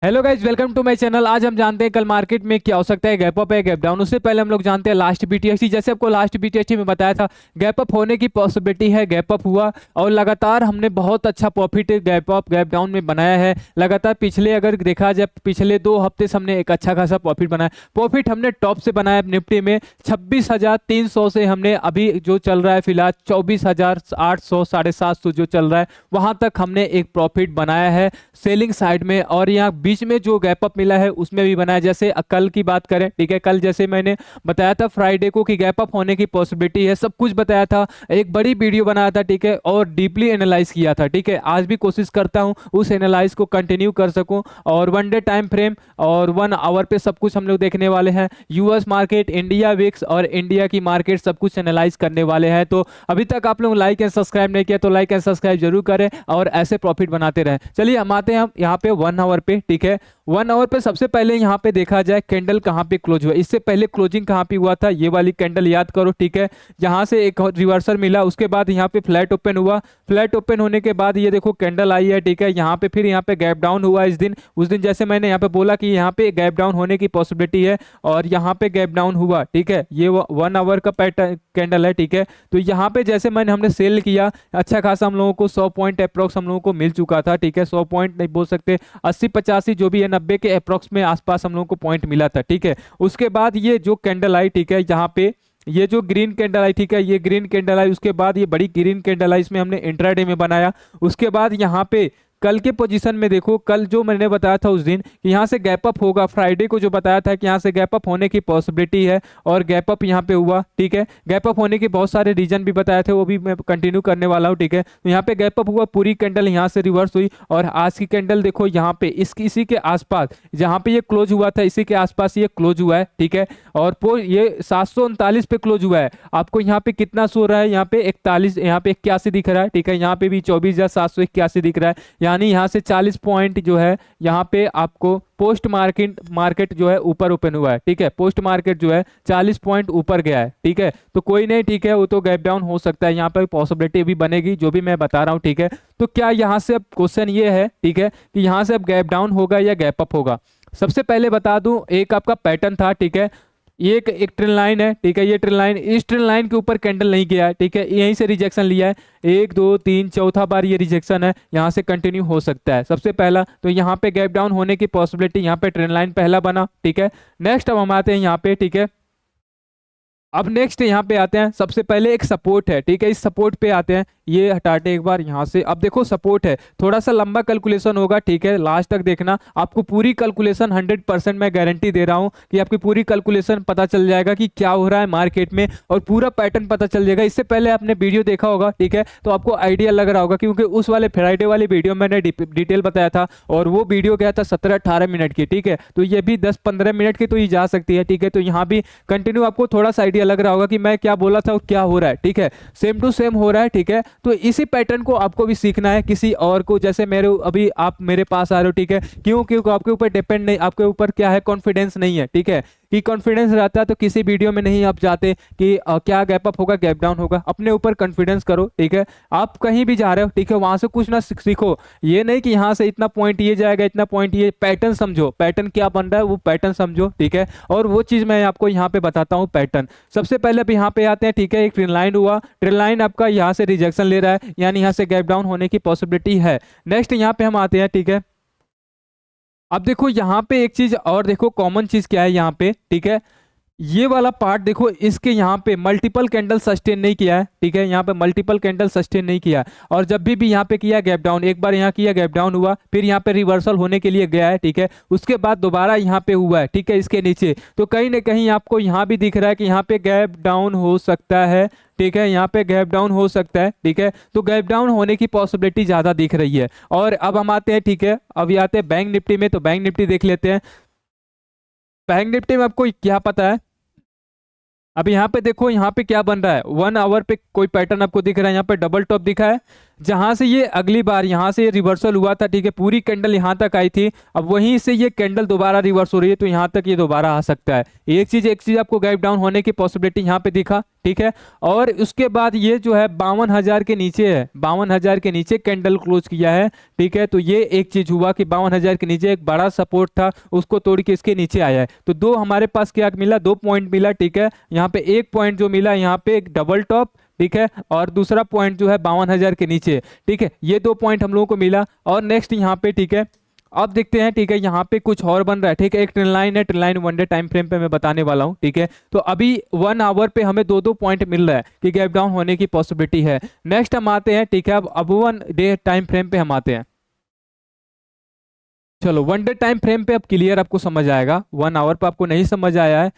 Hello guys, welcome to my channel. आज हम जानते हैं कल मार्केट में क्या हो सकता है, गैप अप है गैप डाउन। उससे पहले हम लोग जानते हैं लास्ट बीटीएसटी। जैसे आपको लास्ट बीटीएसटी में बताया था, गैप अप होने की पॉसिबिलिटी है, गैप अप हुआ और लगातार हमने बहुत अच्छा profit gap up gap down में बनाया है। लगातार पिछले अगर देखा जाए पिछले 2 हफ्ते से हमने एक अच्छा खासा प्रॉफिट बनाया। प्रॉफिट हमने टॉप से बनाया निफ्टी में 26,300 से हमने अभी जो चल रहा है फिलहाल 24,800 750 जो चल रहा है वहां तक हमने एक प्रॉफिट बनाया है सेलिंग साइड में। और यहाँ बीच में जो गैप अप मिला है उसमें भी बनाया। जैसे कल की बात करें, ठीक है, कल जैसे मैंने बताया था फ्राइडे को कि गैप अप होने की पॉसिबिलिटी है, सब कुछ बताया था, एक बड़ी वीडियो बनाया था, ठीक है, और डीपली एनालाइज किया था, ठीक है। आज भी कोशिश करता हूं उस एनालाइज को कंटिन्यू कर सकूं और 1 डे टाइम फ्रेम और 1 आवर पे सब कुछ हम लोग देखने वाले हैं। यूएस मार्केट, इंडिया विक्स और इंडिया की मार्केट सब कुछ एनालाइज करने वाले हैं। तो अभी तक आप लोग लाइक एंड सब्सक्राइब नहीं किया तो लाइक एंड सब्सक्राइब जरूर करें और ऐसे प्रॉफिट बनाते रहें। चलिए हम आते हैं हम यहाँ पे 1 आवर पे, ठीक है। 1 आवर पे सबसे पहले यहाँ पे देखा जाए कैंडल कहाँ पे क्लोज हुआ, इससे पहले क्लोजिंग कहाँ पे हुआ था, ये वाली कैंडल याद करो, ठीक है। यहाँ से एक रिवर्सल मिला, उसके बाद यहाँ पे फ्लैट ओपन हुआ। फ्लैट ओपन होने के बाद ये देखो कैंडल आई है, ठीक है। यहाँ पे फिर यहाँ पे गैप डाउन हुआ इस दिन। उस दिन जैसे मैंने यहाँ पे बोला कि यहाँ पे गैप डाउन होने की पॉसिबिलिटी है और यहाँ पे गैप डाउन हुआ, ठीक है। ये 1 आवर का पैटर्न कैंडल है, ठीक है। तो यहाँ पे जैसे हमने सेल किया, अच्छा खासा हम लोगों को 100 पॉइंट अप्रोक्स हम लोगों को मिल चुका था, ठीक है। 100 पॉइंट नहीं बोल सकते, 80 85 जो भी है 90 के अप्रोक्स में आसपास हम लोगों को पॉइंट मिला था, ठीक है। उसके बाद ये जो कैंडल आई, ठीक है, यहाँ पे ये जो ग्रीन कैंडल आई, ठीक है, ये ग्रीन कैंडल आई, उसके बाद ये बड़ी ग्रीन कैंडल आई, इसमें हमने इंट्राडे में बनाया। उसके बाद यहाँ पे कल के पोजीशन में देखो, कल जो मैंने बताया था उस दिन कि यहाँ से गैप अप होगा, फ्राइडे को जो बताया था कि यहाँ से गैप अप होने की पॉसिबिलिटी है और गैप अप यहाँ पे हुआ, ठीक है। गैप अप होने के बहुत सारे रीजन भी बताए थे, वो भी मैं कंटिन्यू करने वाला हूँ, ठीक है। तो यहाँ पे गैप अप हुआ, पूरी कैंडल यहाँ से रिवर्स हुई और आज की कैंडल देखो यहाँ पे इसी के आसपास जहाँ पे ये क्लोज हुआ था इसी के आसपास ये क्लोज हुआ है, ठीक है। और ये 739 पे क्लोज हुआ है। आपको यहाँ पे कितना सो रहा है, यहाँ पे 41, यहाँ पे 81 दिख रहा है, ठीक है। यहाँ पे भी 24,781 दिख रहा है, यानी यहाँ से 40 पॉइंट जो है यहाँ पे आपको पोस्ट मार्केट जो है ऊपर ओपन हुआ है, ठीक है। पोस्ट मार्केट जो है 40 पॉइंट ऊपर गया है, ठीक है। तो कोई नहीं, ठीक है, वो तो गैप डाउन हो सकता है, यहाँ पर पॉसिबिलिटी भी बनेगी जो भी मैं बता रहा हूँ, ठीक है। तो क्या यहाँ से अब क्वेश्चन ये है, ठीक है, कि यहाँ से अब गैप डाउन होगा या गैप अप होगा। सबसे पहले बता दूं, एक आपका पैटर्न था, ठीक है। ये एक ट्रेन लाइन है, ठीक है। ये ट्रेन लाइन, इस ट्रेन लाइन के ऊपर कैंडल नहीं गया है, ठीक है, यहीं से रिजेक्शन लिया है। 1 2 3 चौथा बार ये रिजेक्शन है, यहाँ से कंटिन्यू हो सकता है सबसे पहला। तो यहाँ पे गैप डाउन होने की पॉसिबिलिटी, यहाँ पे ट्रेन लाइन पहला बना, ठीक है। नेक्स्ट अब हम आते हैं यहाँ पे, ठीक है। अब नेक्स्ट यहाँ पे आते हैं, सबसे पहले एक सपोर्ट है, ठीक है। इस सपोर्ट पे आते हैं, ये हटाते एक बार यहाँ से। अब देखो सपोर्ट है, थोड़ा सा लंबा कैलकुलेशन होगा, ठीक है, लास्ट तक देखना। आपको पूरी कैलकुलेशन 100% मैं गारंटी दे रहा हूँ कि आपकी पूरी कैलकुलेशन पता चल जाएगा कि क्या हो रहा है मार्केट में और पूरा पैटर्न पता चल जाएगा। इससे पहले आपने वीडियो देखा होगा, ठीक है, तो आपको आइडिया लग रहा होगा क्योंकि उस वाले फ्राइडे वाली वीडियो मैंने डिटेल बताया था और वो वीडियो गया था 17-18 मिनट की, ठीक है। तो ये भी 10-15 मिनट की तो ये जा सकती है, ठीक है। तो यहाँ भी कंटिन्यू आपको थोड़ा सा आइडिया लग रहा होगा कि मैं क्या बोला था और क्या हो रहा है, ठीक है। सेम टू सेम हो रहा है, ठीक है। तो इसी पैटर्न को आपको भी सीखना है, किसी और को जैसे मेरे अभी आप मेरे पास आ रहे हो, ठीक है। क्यों? क्योंकि आपके ऊपर डिपेंड नहीं, आपके ऊपर क्या है, कॉन्फिडेंस नहीं है, ठीक है। कि कॉन्फिडेंस रहता है तो किसी वीडियो में नहीं आप जाते कि क्या गैप अप होगा गैप डाउन होगा। अपने ऊपर कॉन्फिडेंस करो, ठीक है। आप कहीं भी जा रहे हो, ठीक है, वहां से कुछ ना सीखो। ये नहीं कि यहाँ से इतना पॉइंट ये जाएगा, इतना पॉइंट ये, पैटर्न समझो, पैटर्न क्या बन रहा है वो पैटर्न समझो, ठीक है। और वो चीज मैं आपको यहाँ पे बताता हूँ पैटर्न। सबसे पहले अब यहाँ पे आते हैं, ठीक है। एक ट्रेन लाइन हुआ, ट्रेन लाइन आपका यहाँ से रिजेक्शन ले रहा है, यानी यहाँ से गैप डाउन होने की पॉसिबिलिटी है। नेक्स्ट यहाँ पे हम आते हैं, ठीक है। अब देखो यहाँ पे एक चीज और देखो, कॉमन चीज क्या है यहाँ पे, ठीक है। ये वाला पार्ट देखो, इसके यहाँ पे मल्टीपल कैंडल सस्टेन नहीं किया है, ठीक है। यहाँ पे मल्टीपल कैंडल सस्टेन नहीं किया है और जब भी यहाँ पे किया गैप डाउन, एक बार यहाँ किया गैप डाउन हुआ, फिर यहाँ पे रिवर्सल होने के लिए गया है, ठीक है। उसके बाद दोबारा यहाँ पे हुआ है, ठीक है, इसके नीचे। तो कहीं ना कहीं आपको यहाँ भी दिख रहा है कि यहाँ पे गैप डाउन हो सकता है, ठीक है। यहाँ पे गैप डाउन हो सकता है, ठीक है। तो गैप डाउन होने की पॉसिबिलिटी ज्यादा दिख रही है। और अब हम आते हैं, ठीक है, अब आते हैं बैंक निफ्टी में। तो बैंक निफ्टी देख लेते हैं। बैंक निफ्टी में आपको क्या पता है, अब यहाँ पे देखो यहाँ पे क्या बन रहा है, 1 आवर पे कोई पैटर्न आपको दिख रहा है, यहाँ पे डबल टॉप दिखा है, जहां से ये अगली बार यहाँ से रिवर्सल हुआ था, ठीक है, पूरी कैंडल यहाँ तक आई थी, अब वहीं से ये कैंडल दोबारा रिवर्स हो रही है, तो यहाँ तक ये दोबारा आ सकता है। एक चीज आपको गैप डाउन होने की पॉसिबिलिटी यहाँ पे दिखा, ठीक है। और उसके बाद ये जो है 52,000 के नीचे है, 52,000 के नीचे कैंडल क्लोज किया है, ठीक है। तो ये एक चीज हुआ कि 52,000 के नीचे एक बड़ा सपोर्ट था, उसको तोड़ के इसके नीचे आया है। तो दो हमारे पास क्या मिला, 2 पॉइंट मिला, ठीक है। यहाँ पे एक पॉइंट जो मिला, यहाँ पे एक डबल टॉप, ठीक है, और दूसरा पॉइंट जो है 52,000 के नीचे, ठीक है। ये 2 पॉइंट हम लोगों को मिला। और नेक्स्ट यहाँ पे, ठीक है, अब देखते हैं, ठीक है, यहाँ पे कुछ और बन रहा है, ठीक है। एक ट्रेंड लाइन है, trend line 1 day time frame पे मैं बताने वाला हूँ, ठीक है। तो अभी 1 आवर पे हमें 2 पॉइंट मिल रहा है कि गैप डाउन होने की पॉसिबिलिटी है। नेक्स्ट हम आते हैं, ठीक है, अब 1 डे टाइम फ्रेम पे हम आते हैं। चलो 1 डे टाइम फ्रेम पे अब क्लियर आपको समझ आएगा, 1 आवर पे आपको नहीं समझ आया है,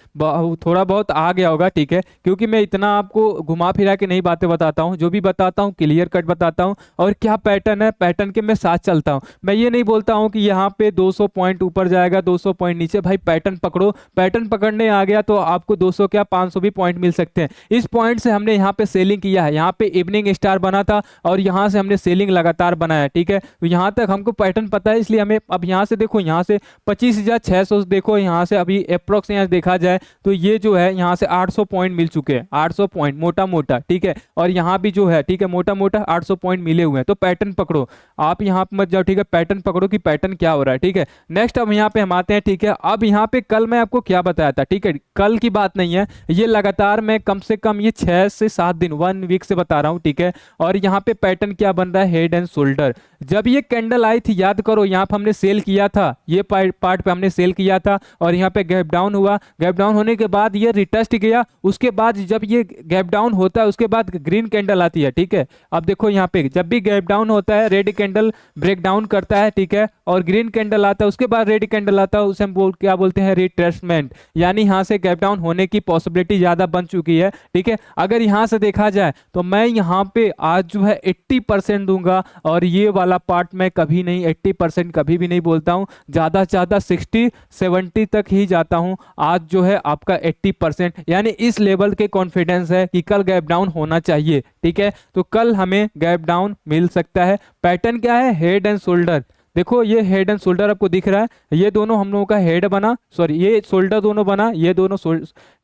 थोड़ा बहुत आ गया होगा, ठीक है, क्योंकि मैं इतना आपको घुमा फिरा के नहीं बातें बताता हूँ, जो भी बताता हूँ क्लियर कट बताता हूँ, और क्या पैटर्न है, पैटर्न के मैं साथ चलता हूँ। मैं ये नहीं बोलता हूँ कि यहाँ पे 200 पॉइंट ऊपर जाएगा, 200 पॉइंट नीचे, भाई पैटर्न पकड़ो, पैटर्न पकड़ने आ गया तो आपको 200 क्या 500 भी पॉइंट मिल सकते हैं। इस पॉइंट से हमने यहाँ पे सेलिंग किया है, यहाँ पे इवनिंग स्टार बना था और यहाँ से हमने सेलिंग लगातार बनाया, ठीक है। तो यहाँ तक हमको पैटर्न पता है, इसलिए हमें अब यहाँ से देखो, यहाँ से 25,600 देखो, यहाँ से अभी अप्रोक्स यहाँ देखा जाए तो ये जो है यहाँ से 800 पॉइंट मिल चुके हैं, 800 पॉइंट मोटा मोटा, ठीक है। और यहाँ भी जो है, ठीक है, मोटा मोटा 800 पॉइंट मिले हुए हैं। तो पैटर्न पकड़ो, आप यहाँ पे मत जाओ, ठीक है, पैटर्न पकड़ो कि पैटर्न क्या हो रहा है, ठीक है। नेक्स्ट अब यहाँ पे हम आते हैं, ठीक है। अब यहाँ पे कल मैं आपको क्या बताया था, ठीक है, कल की बात नहीं है, ये लगातार मैं कम से कम ये 6 से 7 दिन 1 वीक से बता रहा हूँ, ठीक है। और यहाँ पे पैटर्न क्या बन रहा है, हेड एंड शोल्डर। जब ये कैंडल आई थी, याद करो, यहाँ पे हमने सेल किया था, ये पार्ट पे हमने सेल किया था, और यहाँ पे गैप डाउन हुआ, गैप डाउन होने के बाद ये रिटेस्ट गया। उसके बाद जब ये गैप डाउन होता है, उसके बाद ग्रीन कैंडल आती है, ठीक है। अब देखो यहाँ पे जब भी गैप डाउन होता है, रेड कैंडल ब्रेक डाउन करता है, ठीक है, और ग्रीन कैंडल आता है, उसके बाद रेड कैंडल आता है, उसे हम क्या बोलते हैं, रिट्रेसमेंट। यानी यहाँ से गैप डाउन होने की पॉसिबिलिटी ज्यादा बन चुकी है, ठीक है। अगर यहाँ से देखा जाए तो मैं यहाँ पे आज जो है 80% दूंगा, और ये वाला पार्ट मैं कभी नहीं 80% कभी भी नहीं बोलता हूँ, ज्यादा से ज्यादा 60-70 तक ही जाता हूं। आज जो है आपका 80%, यानी इस लेवल के कॉन्फिडेंस है कि कल गैप डाउन होना चाहिए, ठीक है। तो कल हमें गैप डाउन मिल सकता है। पैटर्न क्या है, हेड एंड शोल्डर। देखो ये हेड एंड शोल्डर आपको दिख रहा है, ये दोनों हम लोगों का हेड बना, सॉरी ये शोल्डर दोनों बना, ये दोनों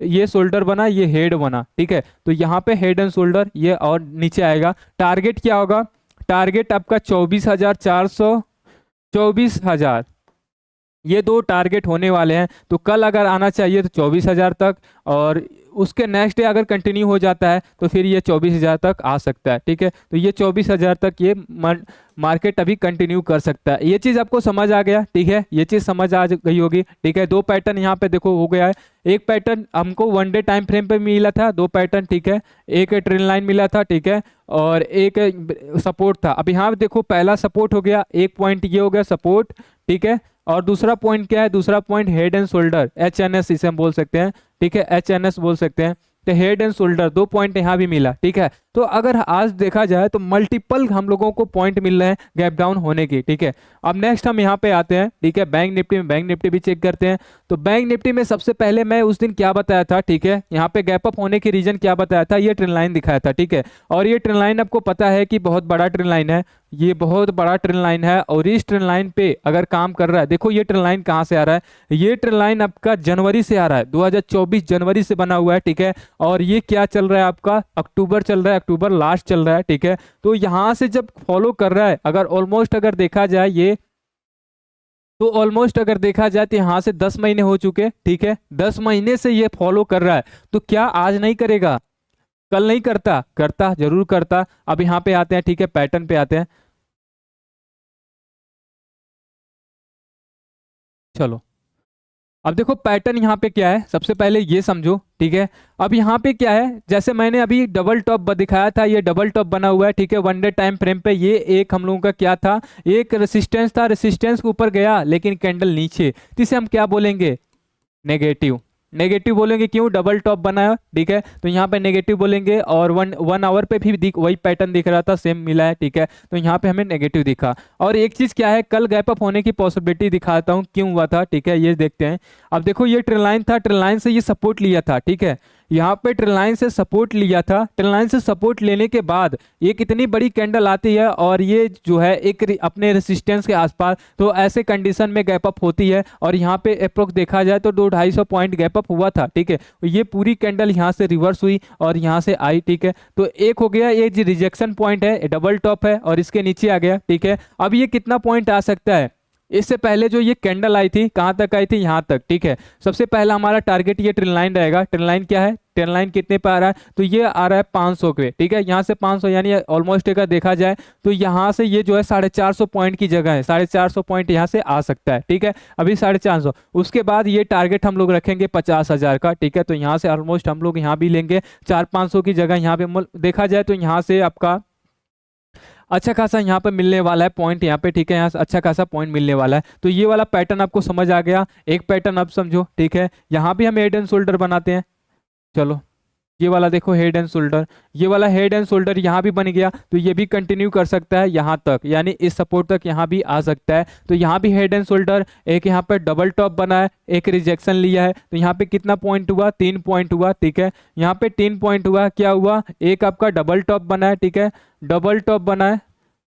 ये शोल्डर बना, ये हेड बना, ठीक है। तो यहाँ पे हेड एंड शोल्डर ये और नीचे आएगा। टारगेट क्या होगा, टारगेट आपका 24,400, 24,000, ये 2 टारगेट होने वाले हैं। तो कल अगर आना चाहिए तो 24,000 तक, और उसके नेक्स्ट डे अगर कंटिन्यू हो जाता है तो फिर ये 24,000 तक आ सकता है, ठीक है। तो ये 24,000 तक ये मार्केट अभी कंटिन्यू कर सकता है। ये चीज़ आपको समझ आ गया, ठीक है, ये चीज़ समझ आ गई होगी, ठीक है। 2 पैटर्न यहाँ पे देखो हो गया है। एक पैटर्न हमको 1 डे टाइम फ्रेम पे मिला था, 2 पैटर्न, ठीक है। एक ट्रेंड लाइन मिला था, ठीक है, और एक सपोर्ट था। अब यहाँ पे देखो पहला सपोर्ट हो गया, एक पॉइंट ये हो गया सपोर्ट, ठीक है। और दूसरा पॉइंट क्या है, दूसरा point head and shoulder, HNS इसे हम बोल सकते हैं, ठीक है, HNS बोल सकते हैं। तो हेड एंड शोल्डर 2 पॉइंट यहाँ भी मिला, ठीक है। तो अगर आज देखा जाए तो मल्टीपल हम लोगों को पॉइंट मिल रहे हैं गैप डाउन होने की, ठीक है। अब नेक्स्ट हम यहाँ पे आते हैं, ठीक है, बैंक निफ्टी में, बैंक निफ्टी भी चेक करते हैं। तो बैंक निफ्टी में सबसे पहले मैं उस दिन क्या बताया था, ठीक है, यहाँ पे गैप अप होने की रीजन क्या बताया था, ये ट्रेंड लाइन दिखाया था, ठीक है। और ये ट्रेंड लाइन आपको पता है कि बहुत बड़ा ट्रेंड लाइन है, ये बहुत बड़ा ट्रेंड लाइन है, और इस ट्रेंड लाइन पे अगर काम कर रहा है, देखो ये ट्रेंड लाइन कहाँ से आ रहा है, ये ट्रेंड लाइन आपका जनवरी से आ रहा है, 2024 जनवरी से बना हुआ है, ठीक है। और ये क्या चल रहा है आपका, अक्टूबर चल रहा है, अक्टूबर लास्ट चल रहा है, ठीक है। तो यहां से जब फॉलो कर रहा है, अगर ऑलमोस्ट अगर देखा जाए ये, तो ऑलमोस्ट अगर देखा जाए तो यहां से 10 महीने हो चुके, ठीक है, 10 महीने से ये फॉलो कर रहा है। तो क्या आज नहीं करेगा, कल नहीं करता, करता जरूर करता। अब यहाँ पे आते हैं, ठीक है, पैटर्न पे आते हैं। चलो अब देखो पैटर्न यहाँ पे क्या है, सबसे पहले ये समझो, ठीक है। अब यहाँ पे क्या है, जैसे मैंने अभी डबल टॉप दिखाया था, ये डबल टॉप बना हुआ है, ठीक है, 1 डे टाइम फ्रेम पे। ये एक हम लोगों का क्या था, एक रेसिस्टेंस था, रेसिस्टेंस के ऊपर गया लेकिन कैंडल नीचे, तो इसे हम क्या बोलेंगे, नेगेटिव। नेगेटिव बोलेंगे, क्यों, डबल टॉप बनाया, ठीक है। तो यहाँ पे नेगेटिव बोलेंगे। और वन आवर पे भी वही पैटर्न दिख रहा था, सेम मिला है, ठीक है। तो यहाँ पे हमें नेगेटिव दिखा। और एक चीज क्या है, कल गैप अप होने की पॉसिबिलिटी दिखाता हूँ क्यों हुआ था, ठीक है, ये देखते हैं। अब देखो ये ट्रेंड लाइन था, ट्रेंड लाइन से ये सपोर्ट लिया था, ठीक है, यहाँ पे ट्रेल लाइन से सपोर्ट लिया था। ट्रेल लाइन से सपोर्ट लेने के बाद ये कितनी बड़ी कैंडल आती है और ये जो है एक अपने रेसिस्टेंस के आसपास, तो ऐसे कंडीशन में गैप अप होती है। और यहाँ पे अप्रोक्स देखा जाए तो 200-250 पॉइंट गैप अप हुआ था, ठीक है। ये पूरी कैंडल यहाँ से रिवर्स हुई और यहाँ से आई, ठीक है। तो एक हो गया ये जो रिजेक्शन पॉइंट है, डबल टॉप है और इसके नीचे आ गया, ठीक है। अब ये कितना पॉइंट आ सकता है, इससे पहले जो ये कैंडल आई थी कहाँ तक आई थी, यहाँ तक, ठीक है। सबसे पहला हमारा टारगेट ये ट्रेल लाइन रहेगा। ट्रेल लाइन क्या है, ट्रेल लाइन कितने पे आ रहा है, तो ये आ रहा है 500 पे, ठीक है। यहाँ से 500 यानी ऑलमोस्ट अगर देखा जाए तो यहाँ से ये जो है 450 पॉइंट की जगह है, 450 पॉइंट यहाँ से आ सकता है, ठीक है। अभी 450, उसके बाद ये टारगेट हम लोग रखेंगे 50,000 का, ठीक है। तो यहाँ से ऑलमोस्ट हम लोग यहाँ भी लेंगे 400-500 की जगह। यहाँ पे देखा जाए तो यहाँ से आपका अच्छा खासा यहाँ पे मिलने वाला है पॉइंट यहाँ पे, ठीक है। यहाँ से अच्छा खासा पॉइंट मिलने वाला है। तो ये वाला पैटर्न आपको समझ आ गया। एक पैटर्न अब समझो, ठीक है। यहाँ भी हम हेड एंड शोल्डर बनाते हैं। चलो ये वाला देखो हेड एंड शोल्डर, ये वाला हेड एंड शोल्डर यहाँ भी बन गया। तो ये भी कंटिन्यू कर सकता है यहाँ तक, यानी इस सपोर्ट तक यहाँ भी आ सकता है। तो यहाँ भी हेड एंड शोल्डर, एक यहाँ पे डबल टॉप बना है, एक रिजेक्शन लिया है। तो यहाँ पे कितना पॉइंट हुआ, 3 पॉइंट हुआ, ठीक है। यहाँ पे 3 पॉइंट हुआ, क्या हुआ, एक आपका डबल टॉप बना है, ठीक है, डबल टॉप बना है।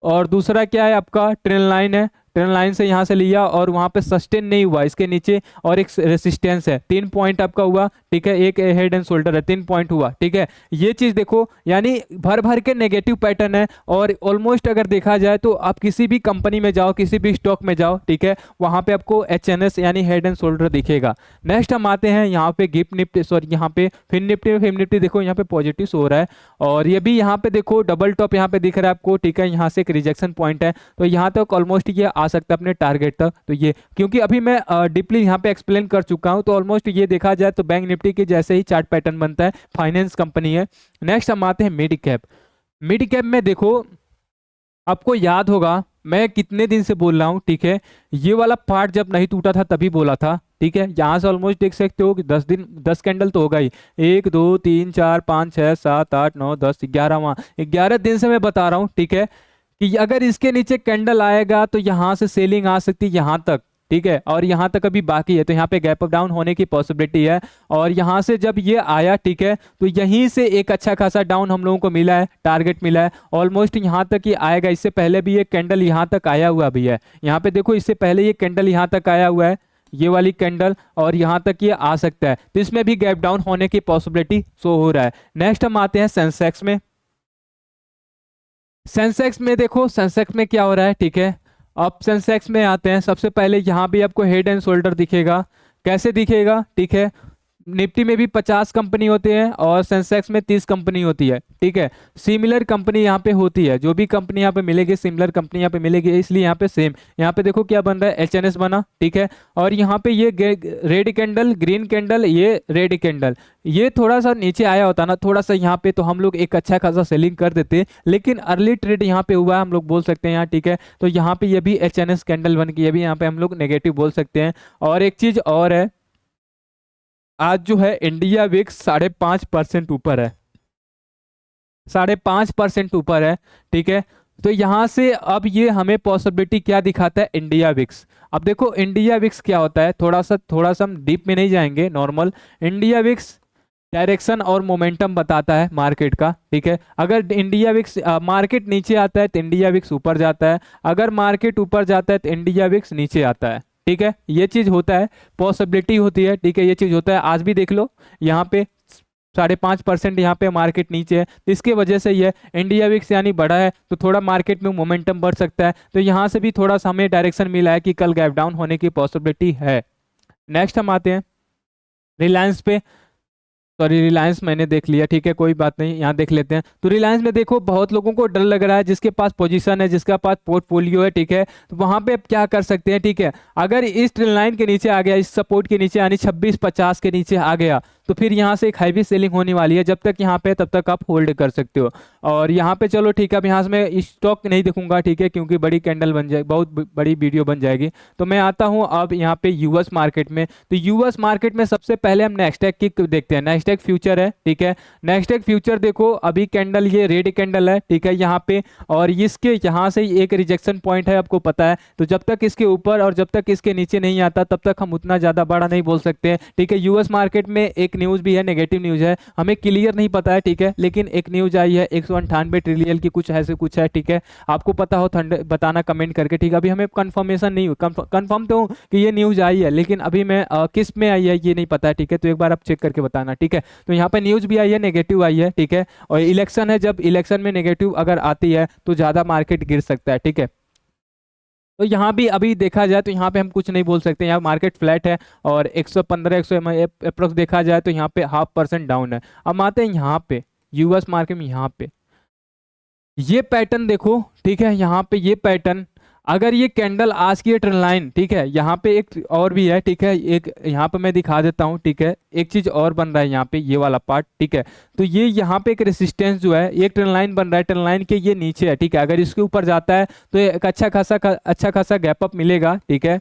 और दूसरा क्या है आपका ट्रेल लाइन है, ट्रेल लाइन से यहाँ से लिया और वहाँ पे सस्टेन नहीं हुआ इसके नीचे, और एक रेसिस्टेंस है, 3 पॉइंट आपका हुआ, ठीक है। एक हेड एंड शोल्डर है, 3 पॉइंट हुआ, ठीक है। ये चीज़ देखो, यानी भर भर के नेगेटिव पैटर्न है। और ऑलमोस्ट अगर देखा जाए तो आप किसी भी कंपनी में जाओ, किसी भी स्टॉक में जाओ, ठीक है, वहाँ पे आपको HNS यानी हेड एंड शोल्डर दिखेगा। नेक्स्ट हम आते हैं यहाँ पे गिफ्ट निफ्टी, सॉरी यहाँ पे फिन निफ्टी देखो यहाँ पे पॉजिटिव हो रहा है। और ये भी यहाँ पे देखो डबल टॉप यहाँ पे दिख रहा है आपको, ठीक है। यहाँ से एक रिजेक्शन पॉइंट है, तो यहाँ तक ऑलमोस्ट ये आ सकता है अपने टारगेट तक। तो ये क्योंकि अभी मैं डीपली यहाँ पे एक्सप्लेन कर चुका हूँ, तो ऑलमोस्ट ये देखा जाए तो बैंक निफ्टी के जैसे ही चार्ट पैटर्न बनता है, फाइनेंस कंपनी है। नेक्स्ट हम आते हैं मिड कैप। मिड कैप में देखो आपको याद होगा मैं कितने दिन से बोल रहा हूँ, ठीक है। ये वाला पार्ट जब नहीं टूटा था तभी बोला था, ठीक है। यहाँ से ऑलमोस्ट देख सकते हो कि 10 दिन 10 कैंडल तो होगा ही, 1 2 3 4 5 6 7 8 9 10 11 दिन से मैं बता रहा हूँ, ठीक है, कि अगर इसके नीचे कैंडल आएगा तो यहाँ से सेलिंग आ सकती है यहाँ तक, ठीक है। और यहाँ तक अभी बाकी है, तो यहाँ पे गैप अप डाउन होने की पॉसिबिलिटी है। और यहाँ से जब ये आया, ठीक है, तो यहीं से एक अच्छा खासा डाउन हम लोगों को मिला है, टारगेट मिला है। ऑलमोस्ट यहाँ तक ही आएगा। इससे पहले भी ये कैंडल यहाँ तक आया हुआ भी है, यहाँ पे देखो इससे पहले ये कैंडल यहाँ तक आया हुआ है, ये वाली कैंडल, और यहाँ तक ये आ सकता है। तो इसमें भी गैप डाउन होने की पॉसिबिलिटी शो हो रहा है। नेक्स्ट हम आते हैं सेंसेक्स में। सेंसेक्स में देखो सेंसेक्स में क्या हो रहा है, ठीक है। अब सेंसेक्स में आते हैं। सबसे पहले यहाँ भी आपको हेड एंड शोल्डर दिखेगा, कैसे दिखेगा, ठीक है। निफ्टी में भी 50 कंपनी होते हैं और सेंसेक्स में 30 कंपनी होती है, ठीक है। सिमिलर कंपनी यहाँ पे होती है, जो भी कंपनी यहाँ पे मिलेगी सिमिलर कंपनी यहाँ पे मिलेगी, इसलिए यहाँ पे सेम। यहाँ पे देखो क्या बन रहा है, HNS बना, ठीक है। और यहाँ पे ये रेड कैंडल, ग्रीन कैंडल, ये रेड कैंडल, ये थोड़ा सा नीचे आया होता ना थोड़ा सा यहाँ पे, तो हम लोग एक अच्छा खासा सेलिंग कर देते। लेकिन अर्ली ट्रेड यहाँ पे हुआ है, हम लोग बोल सकते हैं यहाँ, ठीक है। तो यहाँ पे ये भी HNS कैंडल बन के ये भी यहाँ पे हम लोग नेगेटिव बोल सकते हैं। और एक चीज और है, आज जो है इंडिया विक्स 5.5% ऊपर है, 5.5% ऊपर है, ठीक है। तो यहाँ से अब ये हमें पॉसिबिलिटी क्या दिखाता है, इंडिया विक्स। अब देखो इंडिया विक्स क्या होता है, थोड़ा सा हम डीप में नहीं जाएंगे, नॉर्मल। इंडिया विक्स डायरेक्शन और मोमेंटम बताता है मार्केट का, ठीक है। अगर इंडिया विक्स मार्केट नीचे आता है तो इंडिया विक्स ऊपर जाता है, अगर मार्केट ऊपर जाता है तो इंडिया विक्स नीचे आता है, ठीक है। ये चीज होता है, पॉसिबिलिटी होती है, ठीक है। ये चीज होता है, आज भी देख लो यहाँ पे 5.5% यहाँ पे मार्केट नीचे है, तो इसके वजह से ये इंडिया विक्स यानी बढ़ा है, तो थोड़ा मार्केट में मोमेंटम बढ़ सकता है। तो यहाँ से भी थोड़ा सा हमें डायरेक्शन मिला है कि कल गैप डाउन होने की पॉसिबिलिटी है। नेक्स्ट हम आते हैं रिलायंस पे। सॉरी रिलायंस मैंने देख लिया, ठीक है, कोई बात नहीं, यहाँ देख लेते हैं। तो रिलायंस में देखो बहुत लोगों को डर लग रहा है, जिसके पास पोजीशन है, जिसका पास पोर्टफोलियो है, ठीक है। तो वहां पे आप क्या कर सकते हैं, ठीक है। अगर इस ट्रेल लाइन के नीचे आ गया, इस सपोर्ट के नीचे यानी 26.50 के नीचे आ गया, तो फिर यहाँ से एक हैवी सेलिंग होने वाली है। जब तक यहाँ पे तब तक आप होल्ड कर सकते हो। और यहाँ पे चलो ठीक है, अब यहाँ से मैं स्टॉक नहीं देखूंगा, ठीक है, क्योंकि बड़ी कैंडल बन जाए, बहुत बड़ी वीडियो बन जाएगी। तो मैं आता हूँ अब यहाँ पे यूएस मार्केट में। तो यूएस मार्केट में सबसे पहले हम नेस्डैक की देखते हैं। नेस्डैक फ्यूचर है, ठीक है। नेस्डैक फ्यूचर देखो अभी कैंडल ये रेड कैंडल है, ठीक है, यहाँ पे। और इसके यहाँ से एक रिजेक्शन पॉइंट है, आपको पता है। तो जब तक इसके ऊपर और जब तक इसके नीचे नहीं आता तब तक हम उतना ज्यादा बड़ा नहीं बोल सकते हैं, ठीक है। यूएस मार्केट में एक न्यूज़ भी है, नेगेटिव न्यूज़ है, हमें क्लियर नहीं पता है, ठीक है। लेकिन एक न्यूज़ आई है 198 ट्रिलियन की, कुछ ऐसे कुछ है, ठीक है। आपको पता हो बताना कमेंट करके, ठीक है। अभी हमें कंफर्मेशन नहीं हुई, कंफर्म तो हूँ कि ये न्यूज़ आई है, लेकिन अभी मैं किस में आई है ये नहीं पता है, ठीक है। तो एक बार आप चेक करके बताना, ठीक है। तो यहाँ पे न्यूज़ भी आई है, नेगेटिव आई है, ठीक है। और इलेक्शन है, जब इलेक्शन में नेगेटिव अगर आती है तो ज़्यादा मार्केट गिर सकता है, ठीक है। तो यहाँ भी अभी देखा जाए तो यहाँ पे हम कुछ नहीं बोल सकते, यहाँ मार्केट फ्लैट है और 115 100 अप्रोक्स देखा जाए तो यहाँ पे 0.5% डाउन है। अब आते हैं यहाँ पे यूएस मार्केट में, यहाँ पे ये पैटर्न देखो, ठीक है। यहाँ पे ये पैटर्न, अगर ये कैंडल आज की ट्रेंड लाइन, ठीक है। यहाँ पे एक और भी है, ठीक है। एक यहाँ पे मैं दिखा देता हूँ, ठीक है। एक चीज और बन रहा है यहाँ पे, ये वाला पार्ट, ठीक है। तो ये यहाँ पे एक रेसिस्टेंस जो है, एक ट्रेंड लाइन बन रहा है, ट्रेंड लाइन के ये नीचे है, ठीक है। अगर इसके ऊपर जाता है तो एक अच्छा खासा गैप अप मिलेगा, ठीक है।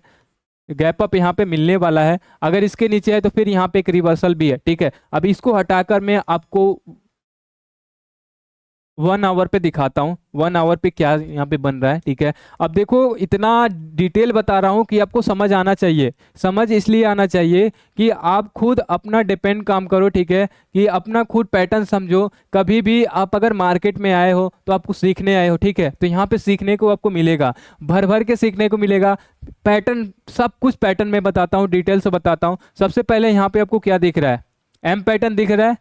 गैप अप यहाँ पे मिलने वाला है। अगर इसके नीचे है तो फिर यहाँ पे एक रिवर्सल भी है, ठीक है। अब इसको हटाकर मैं आपको 1 आवर पे दिखाता हूँ, 1 आवर पे क्या यहाँ पे बन रहा है, ठीक है। अब देखो इतना डिटेल बता रहा हूँ कि आपको समझ आना चाहिए, समझ इसलिए आना चाहिए कि आप खुद अपना डिपेंड काम करो, ठीक है। कि अपना खुद पैटर्न समझो। कभी भी आप अगर मार्केट में आए हो तो आपको सीखने आए हो, ठीक है। तो यहाँ पे सीखने को आपको मिलेगा, भर भर के सीखने को मिलेगा। पैटर्न, सब कुछ पैटर्न में बताता हूँ, डिटेल से बताता हूँ। सबसे पहले यहाँ पे आपको क्या दिख रहा है, एम पैटर्न दिख रहा है,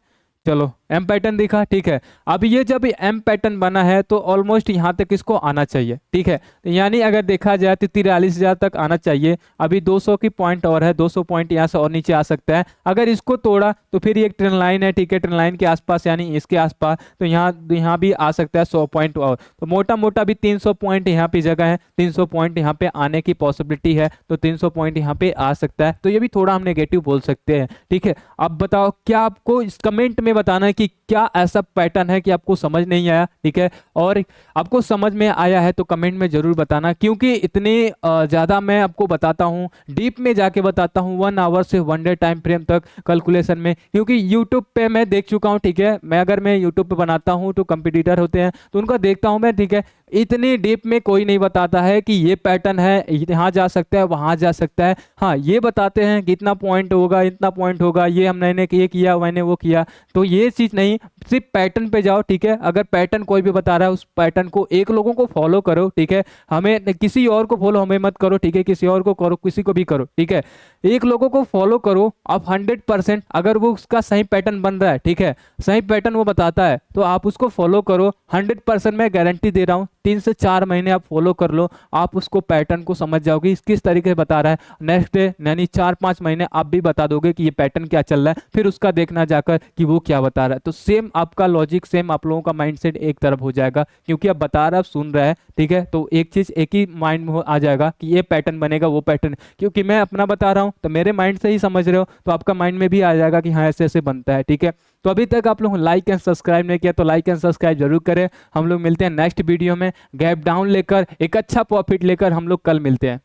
चलो एम पैटर्न दिखा, ठीक है। अब ये जब एम पैटर्न बना है तो ऑलमोस्ट यहाँ तक इसको आना चाहिए, ठीक है। तो यानी अगर देखा जाए तो 43,000 तक आना चाहिए। अभी 200 की पॉइंट और है, 200 पॉइंट यहाँ से और नीचे आ सकता है। अगर इसको तोड़ा तो फिर एक ट्रेंड लाइन है, ठीक है। ट्रेंड लाइन के आसपास यानी इसके आसपास, तो यहाँ भी आ सकता है 100 पॉइंट और। तो मोटा मोटा भी 300 पॉइंट यहाँ पे जगह है, 300 पॉइंट यहाँ पे आने की पॉसिबिलिटी है। तो 300 पॉइंट यहाँ पे आ सकता है। तो ये भी थोड़ा हम नेगेटिव बोल सकते हैं, ठीक है। अब बताओ क्या आपको इस कमेंट में बताना है कि क्या ऐसा पैटर्न है कि आपको समझ नहीं आया, ठीक है। और आपको समझ में आया है तो कमेंट में जरूर बताना, क्योंकि इतने ज्यादा मैं आपको बताता हूं, डीप में जाके बताता हूं 1 आवर से 1 डे टाइम फ्रेम तक कैलकुलेशन में। क्योंकि यूट्यूब पे मैं देख चुका हूं, ठीक है। अगर मैं यूट्यूब पे बनाता हूं तो कंपटीटर होते हैं तो उनका देखता हूं मैं, ठीक है। इतनी डीप में कोई नहीं बताता है कि ये पैटर्न है, यहाँ जा सकता है, वहां जा सकता है। हाँ, ये बताते हैं कि इतना पॉइंट होगा, इतना पॉइंट होगा, ये हमने ये किया, मैंने वो किया। तो ये चीज नहीं, सिर्फ पैटर्न पे जाओ, ठीक है। अगर पैटर्न कोई भी बता रहा है उस पैटर्न को एक लोगों को फॉलो करो, ठीक है। हमें किसी और को फॉलो हमें मत करो, ठीक है। किसी और को करो, किसी को भी करो, ठीक है। एक लोगों को फॉलो करो आप 100%। अगर वो उसका सही पैटर्न बन रहा है, ठीक है, सही पैटर्न वो बताता है तो आप उसको फॉलो करो। 100% मैं गारंटी दे रहा हूँ, 3 से 4 महीने आप फॉलो कर लो, आप उसको पैटर्न को समझ जाओगे किस तरीके से बता रहा है। नेक्स्ट डे यानी 4-5 महीने आप भी बता दोगे कि ये पैटर्न क्या चल रहा है, फिर उसका देखना जाकर कि वो क्या बता रहा है। तो सेम आपका लॉजिक, सेम आप लोगों का माइंडसेट एक तरफ हो जाएगा, क्योंकि अब बता रहा है, सुन रहा है, ठीक है। तो एक चीज एक ही माइंड में आ जाएगा कि ये पैटर्न बनेगा, वो पैटर्न। क्योंकि मैं अपना बता रहा हूँ तो मेरे माइंड से ही समझ रहे हो, तो आपका माइंड में भी आ जाएगा कि हाँ ऐसे ऐसे बनता है, ठीक है। तो अभी तक आप लोग लाइक एंड सब्सक्राइब नहीं किया तो लाइक एंड सब्सक्राइब जरूर करें। हम लोग मिलते हैं नेक्स्ट वीडियो में, गैप डाउन लेकर एक अच्छा प्रॉफिट लेकर हम लोग कल मिलते हैं।